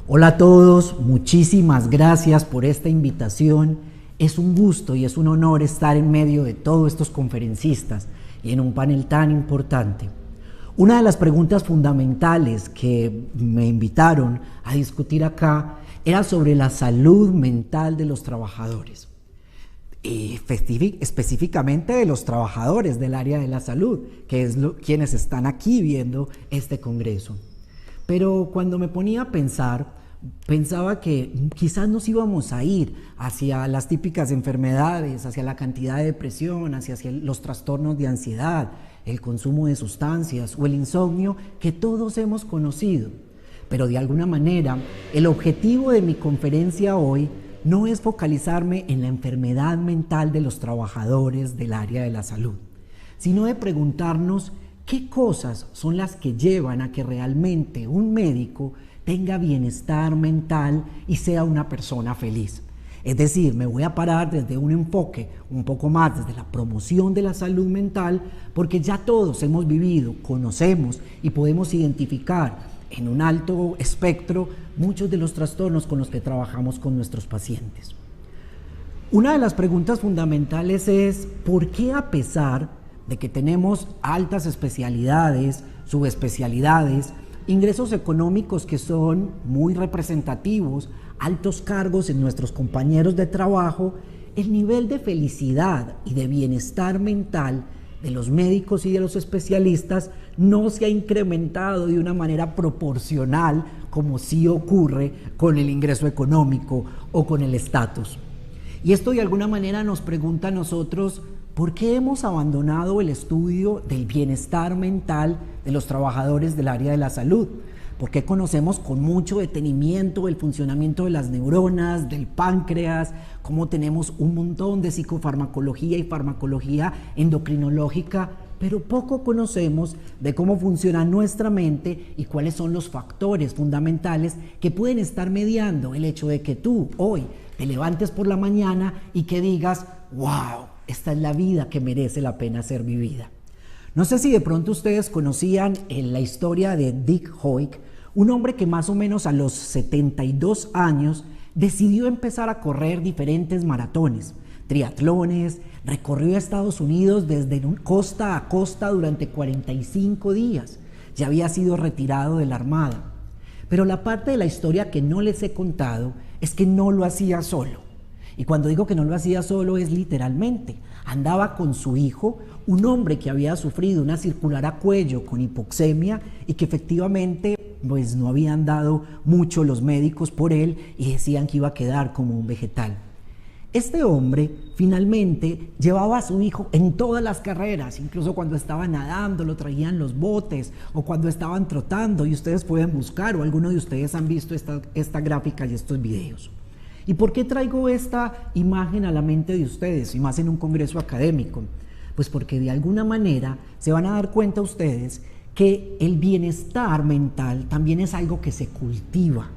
Hola a todos, muchísimas gracias por esta invitación. Es un gusto y es un honor estar en medio de todos estos conferencistas y en un panel tan importante. Una de las preguntas fundamentales que me invitaron a discutir acá era sobre la salud mental de los trabajadores. Específicamente de los trabajadores del área de la salud, que es quienes están aquí viendo este congreso. Pero cuando me ponía a pensaba que quizás nos íbamos a ir hacia las típicas enfermedades, hacia la cantidad de depresión, hacia los trastornos de ansiedad, el consumo de sustancias o el insomnio que todos hemos conocido. Pero de alguna manera, el objetivo de mi conferencia hoy no es focalizarme en la enfermedad mental de los trabajadores del área de la salud, sino de preguntarnos qué cosas son las que llevan a que realmente un médico tenga bienestar mental y sea una persona feliz. Es decir, me voy a parar desde un enfoque un poco más desde la promoción de la salud mental, porque ya todos hemos vivido, conocemos y podemos identificar en un alto espectro muchos de los trastornos con los que trabajamos con nuestros pacientes. Una de las preguntas fundamentales es ¿por qué a pesar de que tenemos altas especialidades, subespecialidades, ingresos económicos que son muy representativos, altos cargos en nuestros compañeros de trabajo, el nivel de felicidad y de bienestar mental de los médicos y de los especialistas no se ha incrementado de una manera proporcional como sí ocurre con el ingreso económico o con el estatus? Y esto de alguna manera nos pregunta a nosotros ¿por qué hemos abandonado el estudio del bienestar mental de los trabajadores del área de la salud? ¿Por qué conocemos con mucho detenimiento el funcionamiento de las neuronas, del páncreas, cómo tenemos un montón de psicofarmacología y farmacología endocrinológica, pero poco conocemos de cómo funciona nuestra mente y cuáles son los factores fundamentales que pueden estar mediando el hecho de que tú hoy te levantes por la mañana y que digas, wow, esta es la vida que merece la pena ser vivida? No sé si de pronto ustedes conocían la historia de Dick Hoyk, un hombre que más o menos a los 72 años decidió empezar a correr diferentes maratones, triatlones, recorrió Estados Unidos desde costa a costa durante 45 días. Ya había sido retirado de la Armada. Pero la parte de la historia que no les he contado es que no lo hacía solo. Y cuando digo que no lo hacía solo es literalmente. Andaba con su hijo, un hombre que había sufrido una circular a cuello con hipoxemia y que efectivamente pues no habían dado mucho los médicos por él y decían que iba a quedar como un vegetal. Este hombre finalmente llevaba a su hijo en todas las carreras, incluso cuando estaba nadando lo traían los botes o cuando estaban trotando, y ustedes pueden buscar o algunos de ustedes han visto esta gráfica y estos videos. ¿Y por qué traigo esta imagen a la mente de ustedes y más en un congreso académico? Pues porque de alguna manera se van a dar cuenta ustedes que el bienestar mental también es algo que se cultiva.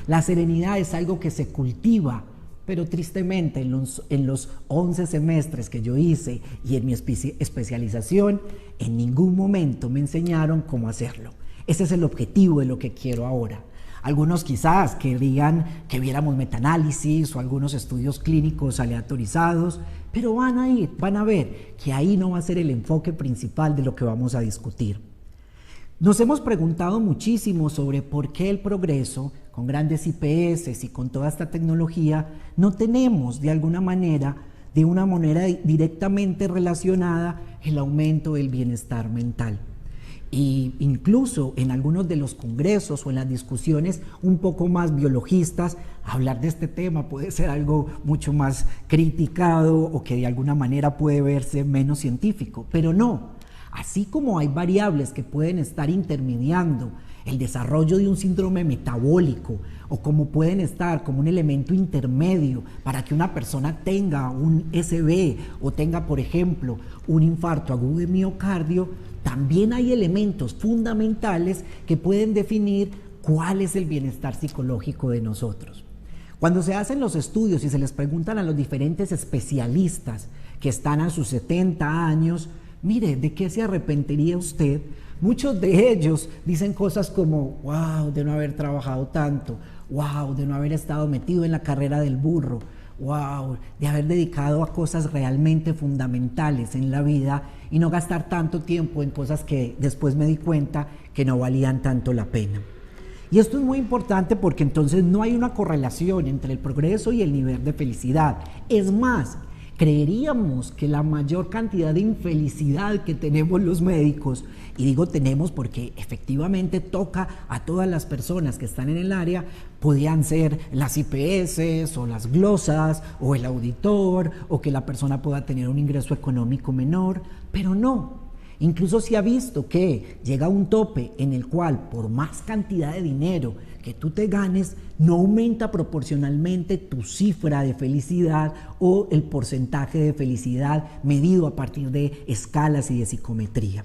La serenidad es algo que se cultiva, pero tristemente en los 11 semestres que yo hice y en mi especialización, en ningún momento me enseñaron cómo hacerlo. Ese es el objetivo de lo que quiero ahora. Algunos quizás querían que viéramos metaanálisis o algunos estudios clínicos aleatorizados, pero van a ver que ahí no va a ser el enfoque principal de lo que vamos a discutir. Nos hemos preguntado muchísimo sobre por qué el progreso, con grandes IPS y con toda esta tecnología, no tenemos de alguna manera, directamente relacionada el aumento del bienestar mental. Y incluso en algunos de los congresos o en las discusiones un poco más biologistas, hablar de este tema puede ser algo mucho más criticado o que de alguna manera puede verse menos científico, pero no. Así como hay variables que pueden estar intermediando el desarrollo de un síndrome metabólico o como pueden estar como un elemento intermedio para que una persona tenga un SB o tenga, por ejemplo, un infarto agudo de miocardio, también hay elementos fundamentales que pueden definir cuál es el bienestar psicológico de nosotros. Cuando se hacen los estudios y se les preguntan a los diferentes especialistas que están a sus 70 años, mire, ¿de qué se arrepentiría usted? Muchos de ellos dicen cosas como, wow, de no haber trabajado tanto, wow, de no haber estado metido en la carrera del burro, wow, de haber dedicado a cosas realmente fundamentales en la vida y no gastar tanto tiempo en cosas que después me di cuenta que no valían tanto la pena. Y esto es muy importante porque entonces no hay una correlación entre el progreso y el nivel de felicidad. Es más, creeríamos que la mayor cantidad de infelicidad que tenemos los médicos, y digo tenemos porque efectivamente toca a todas las personas que están en el área, podían ser las IPS o las glosas o el auditor o que la persona pueda tener un ingreso económico menor, pero no. Incluso se ha visto que llega un tope en el cual por más cantidad de dinero que tú te ganes, no aumenta proporcionalmente tu cifra de felicidad o el porcentaje de felicidad medido a partir de escalas y de psicometría.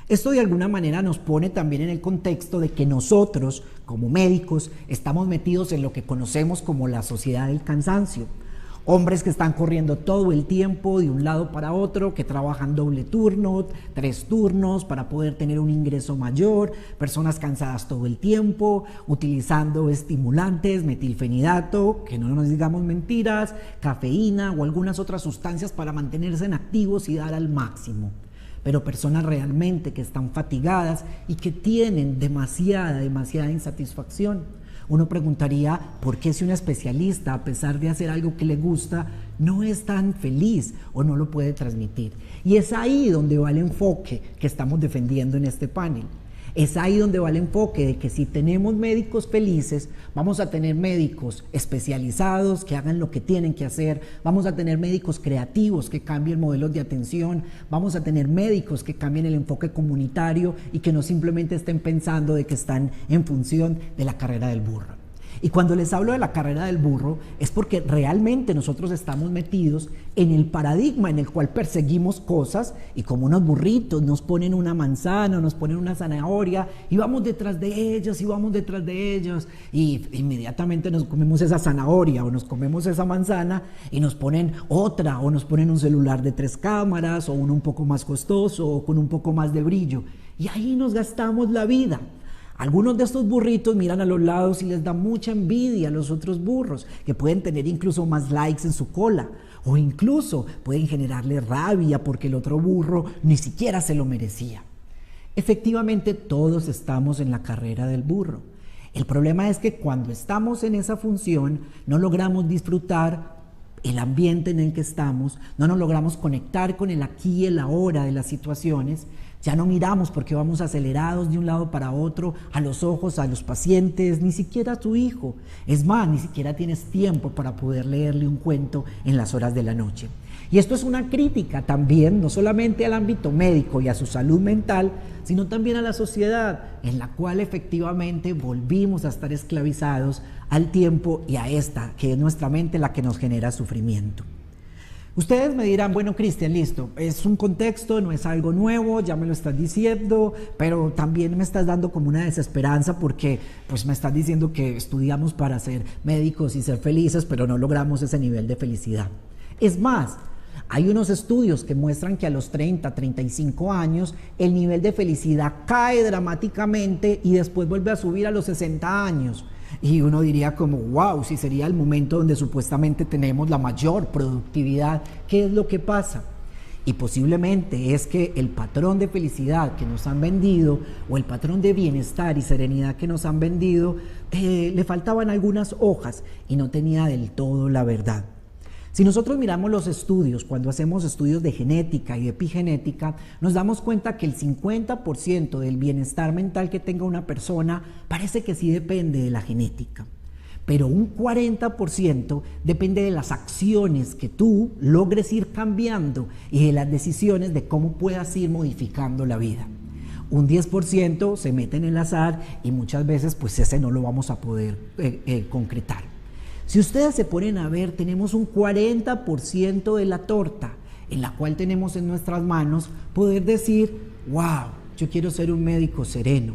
Esto de alguna manera nos pone también en el contexto de que nosotros, como médicos, estamos metidos en lo que conocemos como la sociedad del cansancio. Hombres que están corriendo todo el tiempo de un lado para otro, que trabajan doble turno, 3 turnos para poder tener un ingreso mayor, personas cansadas todo el tiempo, utilizando estimulantes, metilfenidato, que no nos digamos mentiras, cafeína o algunas otras sustancias para mantenerse en activos y dar al máximo. Pero personas realmente que están fatigadas y que tienen demasiada insatisfacción. Uno preguntaría, ¿por qué si un especialista, a pesar de hacer algo que le gusta, no es tan feliz o no lo puede transmitir? Y es ahí donde va el enfoque que estamos defendiendo en este panel. Es ahí donde va el enfoque de que si tenemos médicos felices, vamos a tener médicos especializados que hagan lo que tienen que hacer, vamos a tener médicos creativos que cambien modelos de atención, vamos a tener médicos que cambien el enfoque comunitario y que no simplemente estén pensando de que están en función de la carrera del burro. Y cuando les hablo de la carrera del burro es porque realmente nosotros estamos metidos en el paradigma en el cual perseguimos cosas y como unos burritos nos ponen una manzana, nos ponen una zanahoria y vamos detrás de ellos y vamos detrás de ellos y inmediatamente nos comemos esa zanahoria o nos comemos esa manzana y nos ponen otra o nos ponen un celular de 3 cámaras o uno un poco más costoso o con un poco más de brillo y ahí nos gastamos la vida. Algunos de estos burritos miran a los lados y les da mucha envidia a los otros burros, que pueden tener incluso más likes en su cola, o incluso pueden generarle rabia porque el otro burro ni siquiera se lo merecía. Efectivamente, todos estamos en la carrera del burro. El problema es que cuando estamos en esa función, no logramos disfrutar el ambiente en el que estamos, no nos logramos conectar con el aquí y el ahora de las situaciones. Ya no miramos porque vamos acelerados de un lado para otro a los ojos a los pacientes, ni siquiera a tu hijo. Es más, ni siquiera tienes tiempo para poder leerle un cuento en las horas de la noche. Y esto es una crítica también, no solamente al ámbito médico y a su salud mental, sino también a la sociedad, en la cual efectivamente volvimos a estar esclavizados al tiempo y a esta, que es nuestra mente la que nos genera sufrimiento. Ustedes me dirán, bueno, Cristian, listo, es un contexto, no es algo nuevo, ya me lo estás diciendo, pero también me estás dando como una desesperanza porque pues me estás diciendo que estudiamos para ser médicos y ser felices, pero no logramos ese nivel de felicidad. Es más, hay unos estudios que muestran que a los 30, 35 años el nivel de felicidad cae dramáticamente y después vuelve a subir a los 60 años. Y uno diría como, wow, si sería el momento donde supuestamente tenemos la mayor productividad, ¿qué es lo que pasa? Y posiblemente es que el patrón de felicidad que nos han vendido o el patrón de bienestar y serenidad que nos han vendido, le faltaban algunas hojas y no tenía del todo la verdad. Si nosotros miramos los estudios, cuando hacemos estudios de genética y de epigenética, nos damos cuenta que el 50% del bienestar mental que tenga una persona parece que sí depende de la genética, pero un 40% depende de las acciones que tú logres ir cambiando y de las decisiones de cómo puedas ir modificando la vida. Un 10% se mete en el azar y muchas veces pues ese no lo vamos a poder concretar. Si ustedes se ponen a ver, tenemos un 40% de la torta en la cual tenemos en nuestras manos poder decir, wow, yo quiero ser un médico sereno,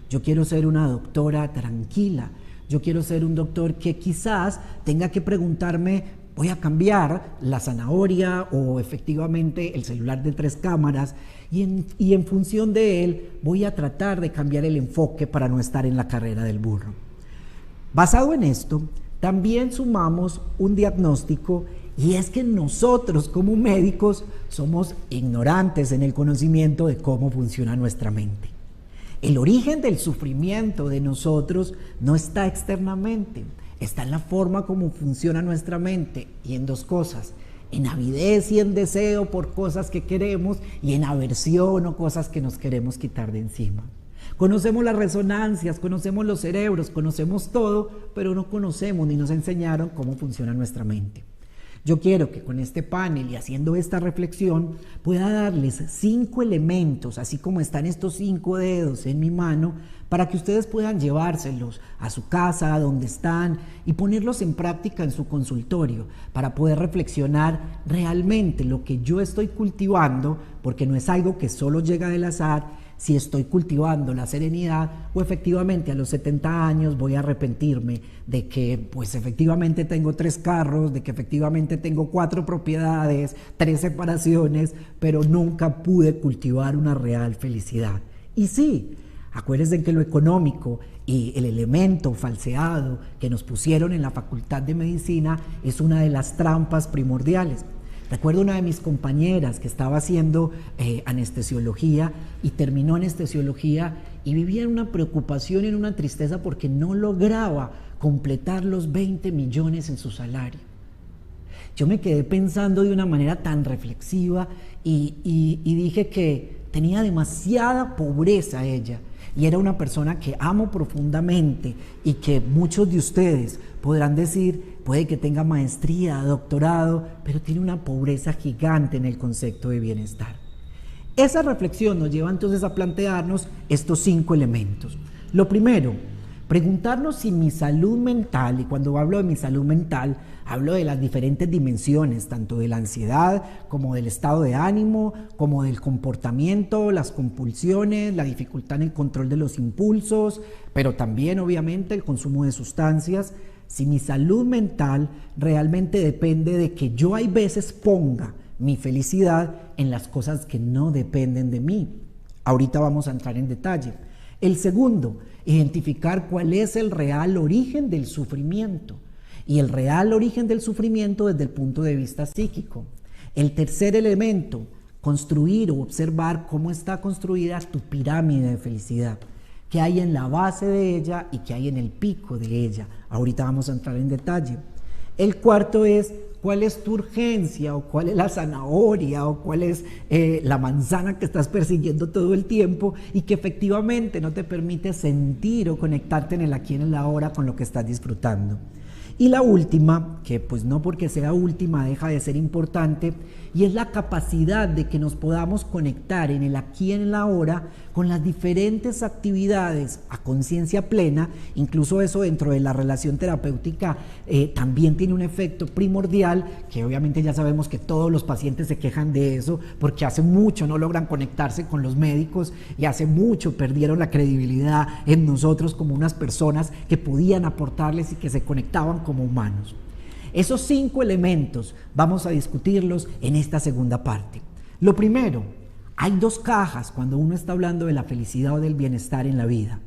yo quiero ser una doctora tranquila, yo quiero ser un doctor que quizás tenga que preguntarme voy a cambiar la zanahoria o efectivamente el celular de 3 cámaras y en función de él voy a tratar de cambiar el enfoque para no estar en la carrera del burro. Basado en esto, también sumamos un diagnóstico, y es que nosotros como médicos somos ignorantes en el conocimiento de cómo funciona nuestra mente. El origen del sufrimiento de nosotros no está externamente, está en la forma como funciona nuestra mente y en 2 cosas: en avidez y en deseo por cosas que queremos y en aversión o cosas que nos queremos quitar de encima. Conocemos las resonancias, conocemos los cerebros, conocemos todo, pero no conocemos ni nos enseñaron cómo funciona nuestra mente. Yo quiero que con este panel y haciendo esta reflexión pueda darles 5 elementos, así como están estos 5 dedos en mi mano, para que ustedes puedan llevárselos a su casa, a donde están, y ponerlos en práctica en su consultorio, para poder reflexionar realmente lo que yo estoy cultivando, porque no es algo que solo llega del azar, si estoy cultivando la serenidad o efectivamente a los 70 años voy a arrepentirme de que pues efectivamente tengo 3 carros, de que efectivamente tengo 4 propiedades, 3 separaciones, pero nunca pude cultivar una real felicidad. Y sí, acuérdense que lo económico y el elemento falseado que nos pusieron en la Facultad de Medicina es una de las trampas primordiales. Recuerdo una de mis compañeras que estaba haciendo anestesiología y terminó anestesiología y vivía en una preocupación y en una tristeza porque no lograba completar los 20 millones en su salario. Yo me quedé pensando de una manera tan reflexiva y dije que tenía demasiada pobreza ella. Y era una persona que amo profundamente y que muchos de ustedes podrán decir, puede que tenga maestría, doctorado, pero tiene una pobreza gigante en el concepto de bienestar. Esa reflexión nos lleva entonces a plantearnos estos 5 elementos. Lo primero, preguntarnos si mi salud mental, y cuando hablo de mi salud mental, hablo de las diferentes dimensiones, tanto de la ansiedad como del estado de ánimo, como del comportamiento, las compulsiones, la dificultad en el control de los impulsos, pero también obviamente el consumo de sustancias. Si mi salud mental realmente depende de que yo hay veces ponga mi felicidad en las cosas que no dependen de mí. Ahorita vamos a entrar en detalle. El segundo, identificar cuál es el real origen del sufrimiento. Y el real origen del sufrimiento desde el punto de vista psíquico. El tercer elemento, construir o observar cómo está construida tu pirámide de felicidad, qué hay en la base de ella y qué hay en el pico de ella. Ahorita vamos a entrar en detalle. El cuarto es cuál es tu urgencia o cuál es la zanahoria o cuál es la manzana que estás persiguiendo todo el tiempo y que efectivamente no te permite sentir o conectarte en el aquí y en el ahora con lo que estás disfrutando. Y la última, que pues no porque sea última deja de ser importante, y es la capacidad de que nos podamos conectar en el aquí y en el ahora con las diferentes actividades a conciencia plena. Incluso eso dentro de la relación terapéutica también tiene un efecto primordial, que obviamente ya sabemos que todos los pacientes se quejan de eso, porque hace mucho no logran conectarse con los médicos y hace mucho perdieron la credibilidad en nosotros como unas personas que podían aportarles y que se conectaban como humanos. Esos 5 elementos vamos a discutirlos en esta segunda parte. Lo primero, hay 2 cajas cuando uno está hablando de la felicidad o del bienestar en la vida.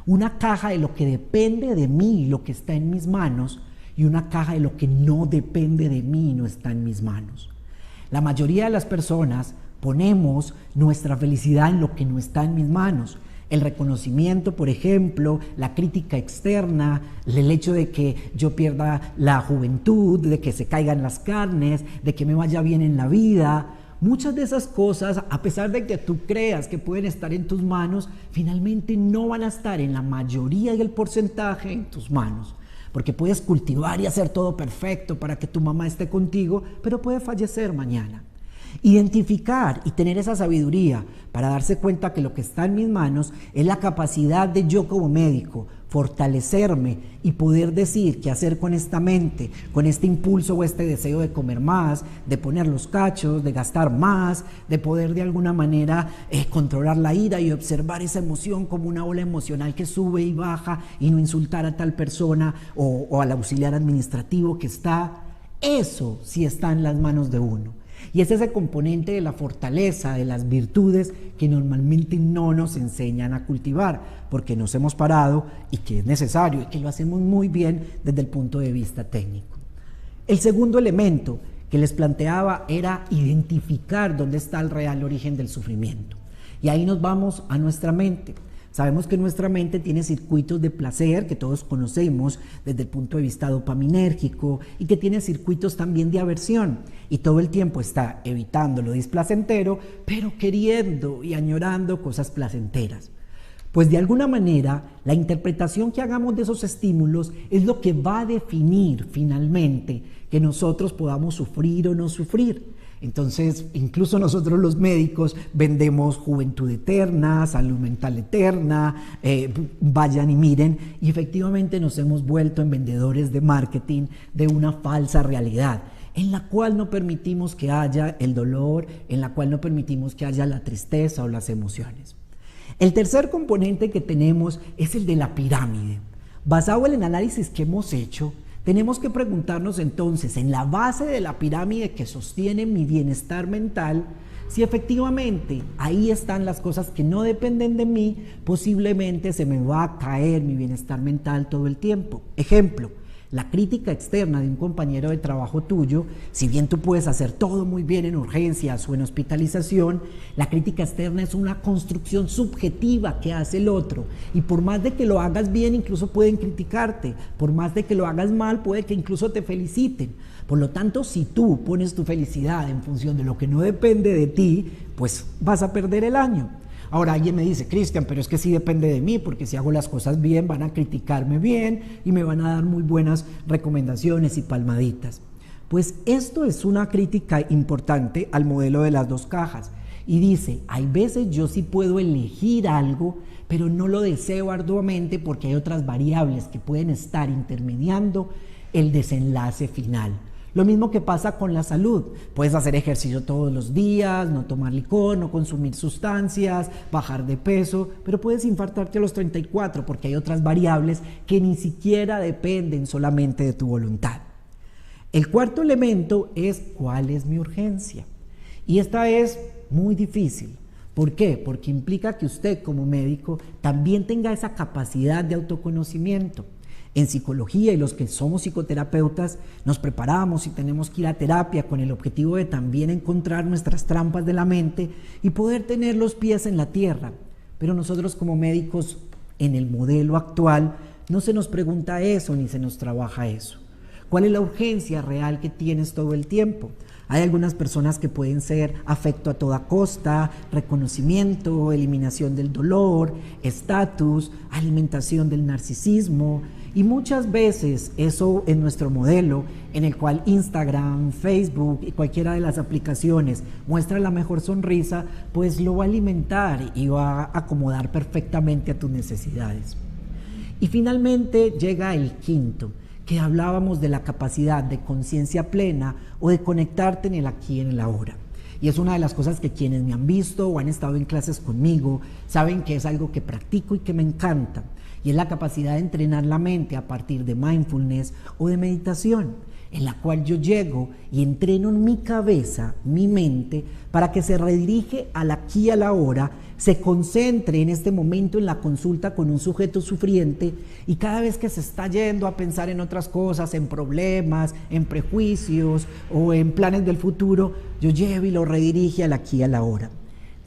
Una caja de lo que depende de mí, lo que está en mis manos, y una caja de lo que no depende de mí y no está en mis manos. La mayoría de las personas ponemos nuestra felicidad en lo que no está en mis manos. El reconocimiento, por ejemplo, la crítica externa, el hecho de que yo pierda la juventud, de que se caigan las carnes, de que me vaya bien en la vida. Muchas de esas cosas, a pesar de que tú creas que pueden estar en tus manos, finalmente no van a estar en la mayoría y el porcentaje en tus manos. Porque puedes cultivar y hacer todo perfecto para que tu mamá esté contigo, pero puede fallecer mañana. Identificar y tener esa sabiduría para darse cuenta que lo que está en mis manos es la capacidad de yo como médico fortalecerme y poder decir qué hacer con esta mente, con este impulso o este deseo de comer más, de poner los cachos, de gastar más, de poder de alguna manera controlar la ira y observar esa emoción como una ola emocional que sube y baja y no insultar a tal persona o al auxiliar administrativo que está. Eso sí está en las manos de uno. Y es ese componente de la fortaleza, de las virtudes que normalmente no nos enseñan a cultivar, porque nos hemos parado y que es necesario y que lo hacemos muy bien desde el punto de vista técnico. El segundo elemento que les planteaba era identificar dónde está el real origen del sufrimiento. Y ahí nos vamos a nuestra mente. Sabemos que nuestra mente tiene circuitos de placer que todos conocemos desde el punto de vista dopaminérgico y que tiene circuitos también de aversión y todo el tiempo está evitando lo displacentero, pero queriendo y añorando cosas placenteras. Pues de alguna manera la interpretación que hagamos de esos estímulos es lo que va a definir finalmente que nosotros podamos sufrir o no sufrir. Entonces, incluso nosotros los médicos vendemos juventud eterna, salud mental eterna, vayan y miren, y efectivamente nos hemos vuelto en vendedores de marketing de una falsa realidad, en la cual no permitimos que haya el dolor, en la cual no permitimos que haya la tristeza o las emociones. El tercer componente que tenemos es el de la pirámide. Basado en el análisis que hemos hecho, tenemos que preguntarnos entonces, en la base de la pirámide que sostiene mi bienestar mental, si efectivamente ahí están las cosas que no dependen de mí, posiblemente se me va a caer mi bienestar mental todo el tiempo. Ejemplo, la crítica externa de un compañero de trabajo tuyo, si bien tú puedes hacer todo muy bien en urgencias o en hospitalización, la crítica externa es una construcción subjetiva que hace el otro, y por más de que lo hagas bien incluso pueden criticarte, por más de que lo hagas mal puede que incluso te feliciten. Por lo tanto, si tú pones tu felicidad en función de lo que no depende de ti, pues vas a perder el año. Ahora alguien me dice, Cristian, pero es que sí depende de mí, porque si hago las cosas bien van a criticarme bien y me van a dar muy buenas recomendaciones y palmaditas. Pues esto es una crítica importante al modelo de las dos cajas y dice, hay veces yo sí puedo elegir algo, pero no lo deseo arduamente porque hay otras variables que pueden estar intermediando el desenlace final. Lo mismo que pasa con la salud. Puedes hacer ejercicio todos los días, no tomar licor, no consumir sustancias, bajar de peso, pero puedes infartarte a los 34 porque hay otras variables que ni siquiera dependen solamente de tu voluntad. El cuarto elemento es ¿cuál es mi urgencia? Y esta es muy difícil. ¿Por qué? Porque implica que usted como médico también tenga esa capacidad de autoconocimiento. En psicología y los que somos psicoterapeutas nos preparamos y tenemos que ir a terapia con el objetivo de también encontrar nuestras trampas de la mente y poder tener los pies en la tierra. Pero nosotros como médicos en el modelo actual no se nos pregunta eso ni se nos trabaja eso. ¿Cuál es la urgencia real que tienes todo el tiempo? Hay algunas personas que pueden ser afecto a toda costa, reconocimiento, eliminación del dolor, estatus, alimentación del narcisismo. Y muchas veces eso en nuestro modelo, en el cual Instagram, Facebook y cualquiera de las aplicaciones muestra la mejor sonrisa, pues lo va a alimentar y va a acomodar perfectamente a tus necesidades. Y finalmente llega el quinto, que hablábamos de la capacidad de conciencia plena o de conectarte en el aquí y en el ahora. Y es una de las cosas que quienes me han visto o han estado en clases conmigo saben que es algo que practico y que me encanta. Y es la capacidad de entrenar la mente a partir de mindfulness o de meditación, en la cual yo llego y entreno en mi cabeza, mi mente, para que se redirige al aquí y a la ahora, se concentre en este momento en la consulta con un sujeto sufriente y cada vez que se está yendo a pensar en otras cosas, en problemas, en prejuicios o en planes del futuro, yo llevo y lo redirige al aquí y a la ahora.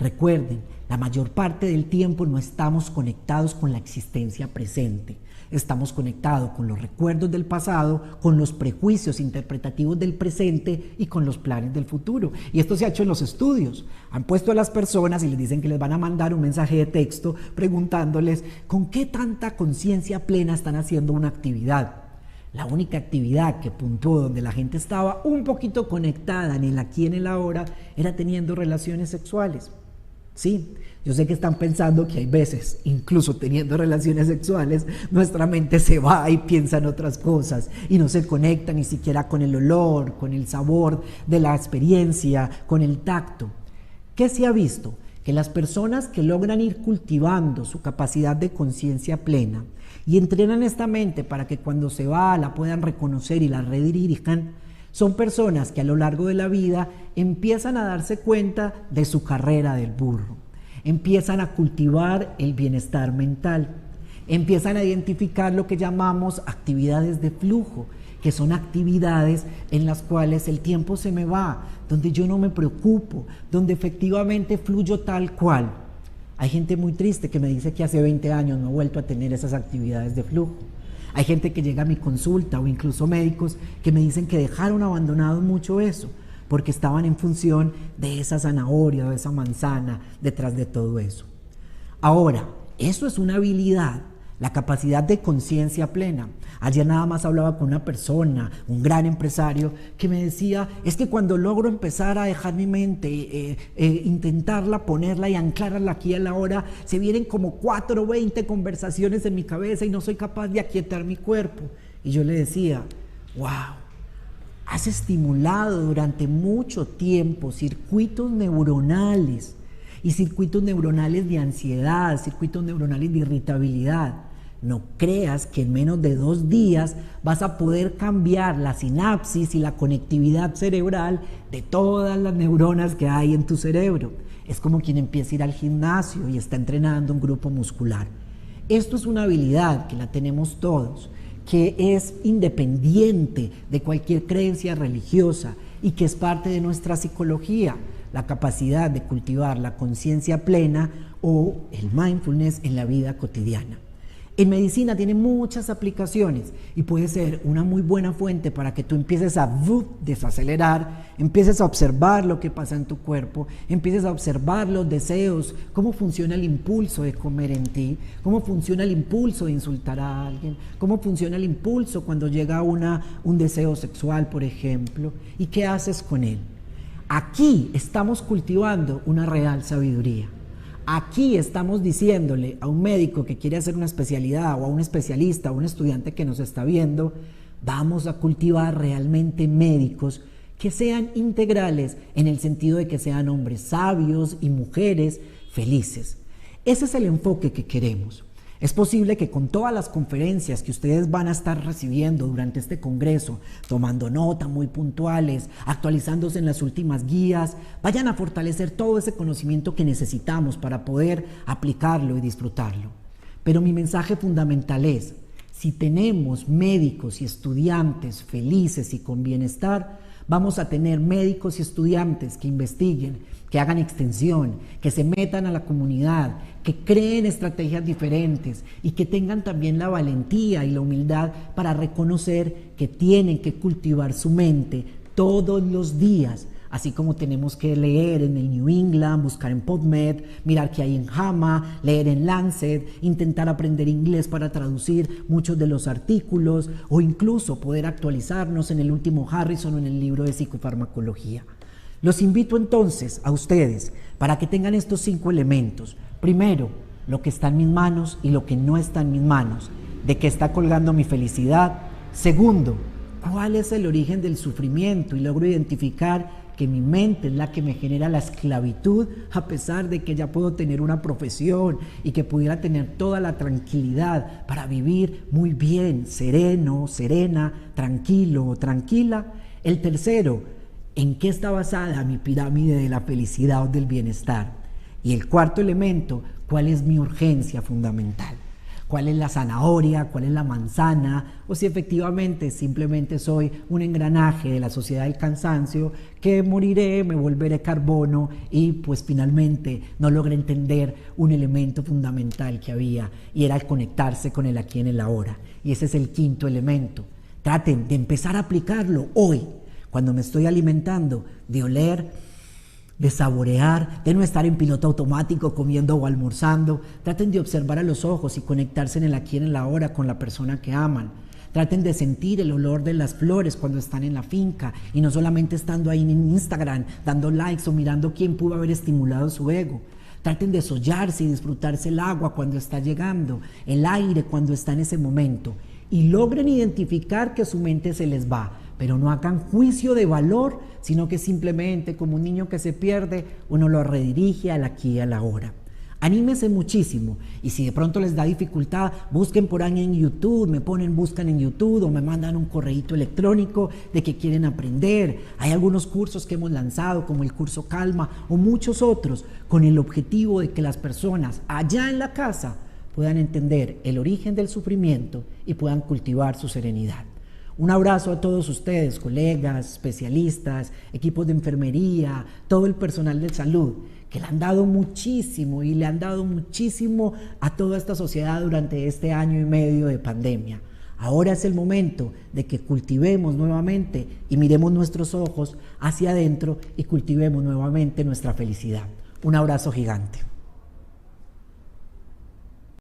Recuerden, la mayor parte del tiempo no estamos conectados con la existencia presente. Estamos conectados con los recuerdos del pasado, con los prejuicios interpretativos del presente y con los planes del futuro. Y esto se ha hecho en los estudios. Han puesto a las personas y les dicen que les van a mandar un mensaje de texto preguntándoles con qué tanta conciencia plena están haciendo una actividad. La única actividad que puntuó donde la gente estaba un poquito conectada en el aquí y en el ahora era teniendo relaciones sexuales. Sí, yo sé que están pensando que hay veces, incluso teniendo relaciones sexuales, nuestra mente se va y piensa en otras cosas y no se conecta ni siquiera con el olor, con el sabor de la experiencia, con el tacto. ¿Qué se ha visto? Que las personas que logran ir cultivando su capacidad de conciencia plena y entrenan esta mente para que cuando se va la puedan reconocer y la redirijan, Son personas que a lo largo de la vida empiezan a darse cuenta de su carrera del burro, empiezan a cultivar el bienestar mental, empiezan a identificar lo que llamamos actividades de flujo, que son actividades en las cuales el tiempo se me va, donde yo no me preocupo, donde efectivamente fluyo tal cual. Hay gente muy triste que me dice que hace 20 años no ha vuelto a tener esas actividades de flujo. Hay gente que llega a mi consulta o incluso médicos que me dicen que dejaron abandonado mucho eso porque estaban en función de esa zanahoria o de esa manzana detrás de todo eso. Ahora, eso es una habilidad, la capacidad de conciencia plena. Ayer nada más hablaba con una persona, un gran empresario, que me decía, es que cuando logro empezar a dejar mi mente, intentarla, ponerla y anclarla aquí a la hora, se vienen como 4 o 20 conversaciones en mi cabeza y no soy capaz de aquietar mi cuerpo. Y yo le decía, wow, has estimulado durante mucho tiempo circuitos neuronales y circuitos neuronales de ansiedad, circuitos neuronales de irritabilidad. No creas que en menos de 2 días vas a poder cambiar la sinapsis y la conectividad cerebral de todas las neuronas que hay en tu cerebro. Es como quien empieza a ir al gimnasio y está entrenando un grupo muscular. Esto es una habilidad que la tenemos todos, que es independiente de cualquier creencia religiosa y que es parte de nuestra psicología, la capacidad de cultivar la conciencia plena o el mindfulness en la vida cotidiana. En medicina tiene muchas aplicaciones y puede ser una muy buena fuente para que tú empieces a desacelerar, empieces a observar lo que pasa en tu cuerpo, empieces a observar los deseos, cómo funciona el impulso de comer en ti, cómo funciona el impulso de insultar a alguien, cómo funciona el impulso cuando llega un deseo sexual, por ejemplo, y qué haces con él. Aquí estamos cultivando una real sabiduría. Aquí estamos diciéndole a un médico que quiere hacer una especialidad o a un especialista o a un estudiante que nos está viendo, vamos a cultivar realmente médicos que sean integrales en el sentido de que sean hombres sabios y mujeres felices. Ese es el enfoque que queremos. Es posible que con todas las conferencias que ustedes van a estar recibiendo durante este congreso, tomando nota muy puntuales, actualizándose en las últimas guías, vayan a fortalecer todo ese conocimiento que necesitamos para poder aplicarlo y disfrutarlo. Pero mi mensaje fundamental es, si tenemos médicos y estudiantes felices y con bienestar, vamos a tener médicos y estudiantes que investiguen, que hagan extensión, que se metan a la comunidad, que creen estrategias diferentes y que tengan también la valentía y la humildad para reconocer que tienen que cultivar su mente todos los días, así como tenemos que leer en el New England, buscar en PubMed, mirar qué hay en JAMA, leer en Lancet, intentar aprender inglés para traducir muchos de los artículos o incluso poder actualizarnos en el último Harrison o en el libro de psicofarmacología. Los invito entonces a ustedes para que tengan estos 5 elementos. Primero, lo que está en mis manos y lo que no está en mis manos. ¿De qué está colgando mi felicidad? Segundo, ¿cuál es el origen del sufrimiento? Y logro identificar que mi mente es la que me genera la esclavitud, a pesar de que ya puedo tener una profesión y que pudiera tener toda la tranquilidad para vivir muy bien, sereno, serena, tranquilo, tranquila. El tercero, ¿en qué está basada mi pirámide de la felicidad o del bienestar? Y el cuarto elemento, ¿cuál es mi urgencia fundamental? ¿Cuál es la zanahoria? ¿Cuál es la manzana? O si efectivamente simplemente soy un engranaje de la sociedad del cansancio, que moriré, me volveré carbono y pues finalmente no logré entender un elemento fundamental que había y era el conectarse con el aquí en el ahora. Y ese es el quinto elemento. Traten de empezar a aplicarlo hoy, cuando me estoy alimentando, de oler, de saborear, de no estar en piloto automático comiendo o almorzando. Traten de observar a los ojos y conectarse en el aquí y en el ahora con la persona que aman. Traten de sentir el olor de las flores cuando están en la finca y no solamente estando ahí en Instagram dando likes o mirando quién pudo haber estimulado su ego. Traten de sollarse y disfrutarse el agua cuando está llegando, el aire cuando está en ese momento y logren identificar que su mente se les va. Pero no hagan juicio de valor, sino que simplemente como un niño que se pierde, uno lo redirige al aquí y a la ahora. Anímese muchísimo, y si de pronto les da dificultad, busquen por ahí en YouTube, buscan en YouTube o me mandan un correíto electrónico de que quieren aprender. Hay algunos cursos que hemos lanzado, como el curso Calma o muchos otros, con el objetivo de que las personas allá en la casa puedan entender el origen del sufrimiento y puedan cultivar su serenidad. Un abrazo a todos ustedes, colegas, especialistas, equipos de enfermería, todo el personal de salud, que le han dado muchísimo y le han dado muchísimo a toda esta sociedad durante este año y medio de pandemia. Ahora es el momento de que cultivemos nuevamente y miremos nuestros ojos hacia adentro y cultivemos nuevamente nuestra felicidad. Un abrazo gigante.